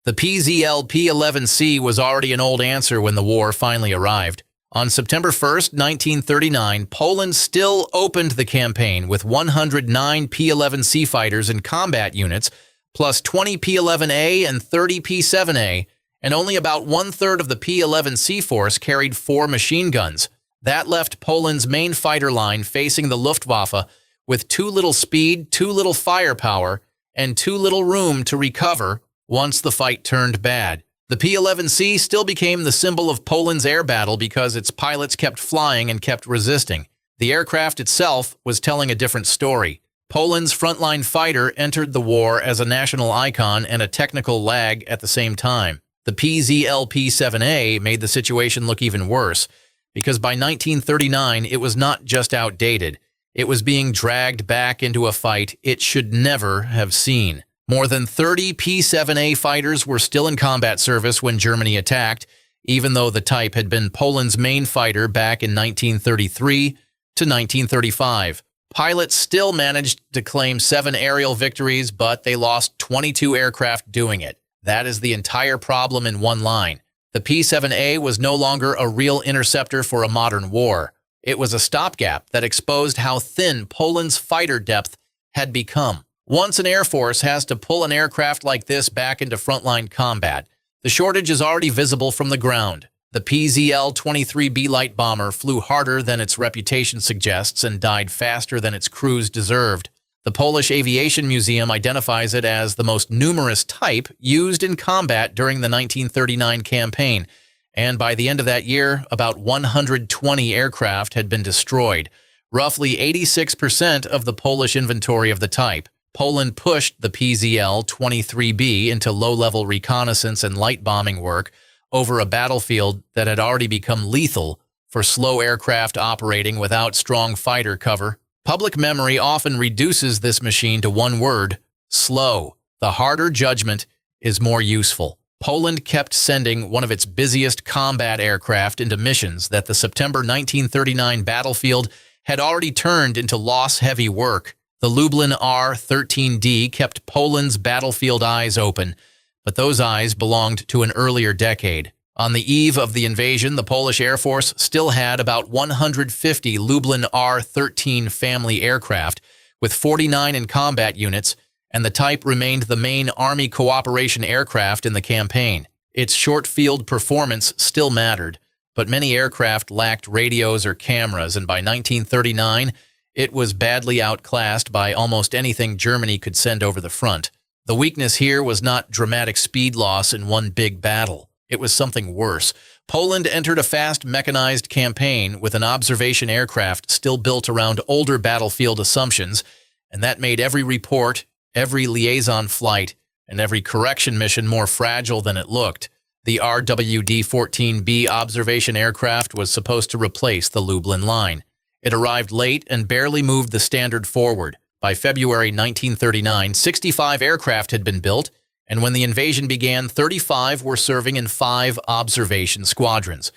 The PZL P.11c was already an old answer when the war finally arrived. On September 1, 1939, Poland still opened the campaign with 109 P.11c fighters in combat units, plus 20 P.11a and 30 P.7a, and only about one-third of the P.11c force carried 4 machine guns. That left Poland's main fighter line facing the Luftwaffe with too little speed, too little firepower, and too little room to recover once the fight turned bad. The P.11c still became the symbol of Poland's air battle because its pilots kept flying and kept resisting. The aircraft itself was telling a different story. Poland's frontline fighter entered the war as a national icon and a technical lag at the same time. The PZL P.7a made the situation look even worse, because by 1939 it was not just outdated, it was being dragged back into a fight it should never have seen. More than 30 P.7a fighters were still in combat service when Germany attacked, even though the type had been Poland's main fighter back in 1933 to 1935. Pilots still managed to claim 7 aerial victories, but they lost 22 aircraft doing it. That is the entire problem in one line. The P.7a was no longer a real interceptor for a modern war. It was a stopgap that exposed how thin Poland's fighter depth had become. Once an air force has to pull an aircraft like this back into frontline combat, the shortage is already visible from the ground. The PZL 23B light bomber flew harder than its reputation suggests and died faster than its crews deserved. The Polish Aviation Museum identifies it as the most numerous type used in combat during the 1939 campaign, and by the end of that year, about 120 aircraft had been destroyed, roughly 86% of the Polish inventory of the type. Poland pushed the PZL 23B into low-level reconnaissance and light bombing work over a battlefield that had already become lethal for slow aircraft operating without strong fighter cover. Public memory often reduces this machine to one word: slow. The harder judgment is more useful. Poland kept sending one of its busiest combat aircraft into missions that the September 1939 battlefield had already turned into loss-heavy work. The Lublin R-XIIID kept Poland's battlefield eyes open, but those eyes belonged to an earlier decade. On the eve of the invasion, the Polish Air Force still had about 150 Lublin R-XIII family aircraft, with 49 in combat units, and the type remained the main Army cooperation aircraft in the campaign. Its short-field performance still mattered, but many aircraft lacked radios or cameras, and by 1939, it was badly outclassed by almost anything Germany could send over the front. The weakness here was not dramatic speed loss in one big battle. It was something worse. Poland entered a fast mechanized campaign with an observation aircraft still built around older battlefield assumptions, and that made every report, every liaison flight, and every correction mission more fragile than it looked. The RWD-14B observation aircraft was supposed to replace the Lublin line. It arrived late and barely moved the standard forward. By February 1939, 65 aircraft had been built, and when the invasion began, 35 were serving in 5 observation squadrons.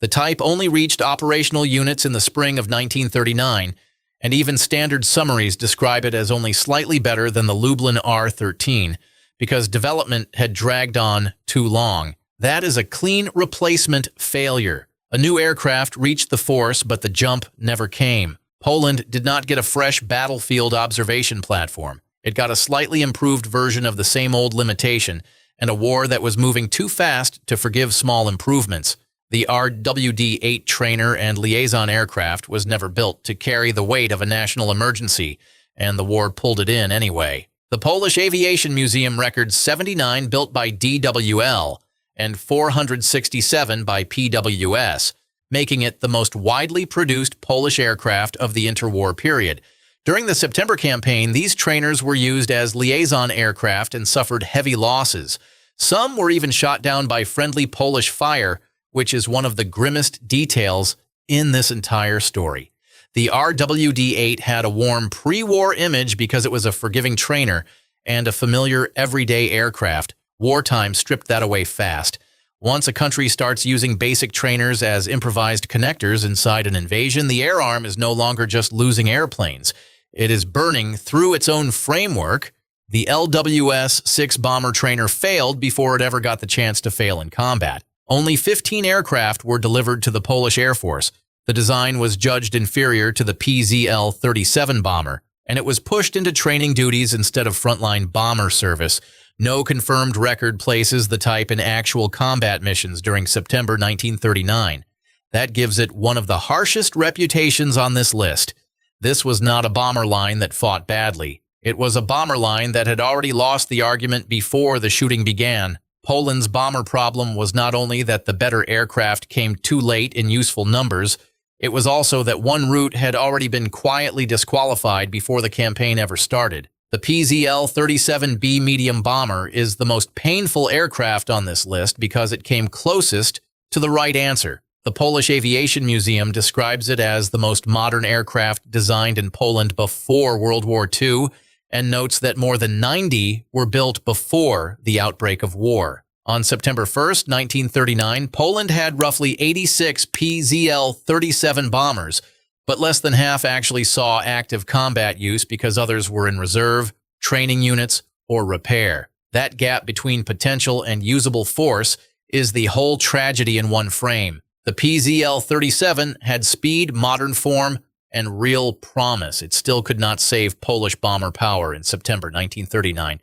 The type only reached operational units in the spring of 1939, and even standard summaries describe it as only slightly better than the Lublin R-XIII, because development had dragged on too long. That is a clean replacement failure. A new aircraft reached the force, but the jump never came. Poland did not get a fresh battlefield observation platform. It got a slightly improved version of the same old limitation, and a war that was moving too fast to forgive small improvements. The WWII trainer and liaison aircraft was never built to carry the weight of a national emergency, and the war pulled it in anyway. The Polish Aviation Museum records 79 built by DWL and 467 by PWS, making it the most widely produced Polish aircraft of the interwar period. During the September campaign, these trainers were used as liaison aircraft and suffered heavy losses. Some were even shot down by friendly Polish fire, which is one of the grimmest details in this entire story. The RWD-8 had a warm pre-war image because it was a forgiving trainer and a familiar everyday aircraft. Wartime stripped that away fast. Once a country starts using basic trainers as improvised connectors inside an invasion, the air arm is no longer just losing airplanes. It is burning through its own framework The LWS-6 bomber trainer failed before it ever got the chance to fail in combat. Only 15 aircraft were delivered to the Polish Air Force. The design was judged inferior to the PZL P.7 bomber, and it was pushed into training duties instead of frontline bomber service. No confirmed record places the type in actual combat missions during September 1939. That gives it one of the harshest reputations on this list. This was not a bomber line that fought badly. It was a bomber line that had already lost the argument before the shooting began. Poland's bomber problem was not only that the better aircraft came too late in useful numbers, it was also that one route had already been quietly disqualified before the campaign ever started. The PZL P.7b medium bomber is the most painful aircraft on this list because it came closest to the right answer. The Polish Aviation Museum describes it as the most modern aircraft designed in Poland before World War II, and notes that more than 90 were built before the outbreak of war. On September 1, 1939, Poland had roughly 86 PZL P.7 bombers, but less than half actually saw active combat use because others were in reserve, training units, or repair. That gap between potential and usable force is the whole tragedy in one frame. The PZL P.7 had speed, modern form, and real promise. It still could not save Polish bomber power in September 1939,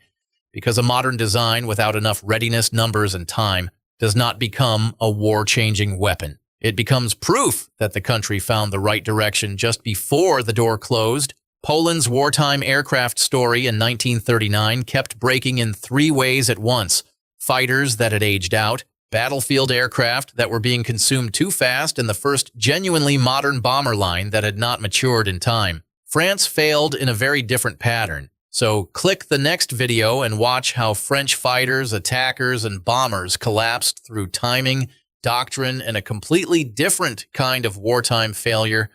because a modern design without enough readiness, numbers, and time does not become a war-changing weapon. It becomes proof that the country found the right direction just before the door closed. Poland's wartime aircraft story in 1939 kept breaking in three ways at once: fighters that had aged out, battlefield aircraft that were being consumed too fast, and the first genuinely modern bomber line that had not matured in time. France failed in a very different pattern. So click the next video and watch how French fighters, attackers, and bombers collapsed through timing, doctrine, and a completely different kind of wartime failure.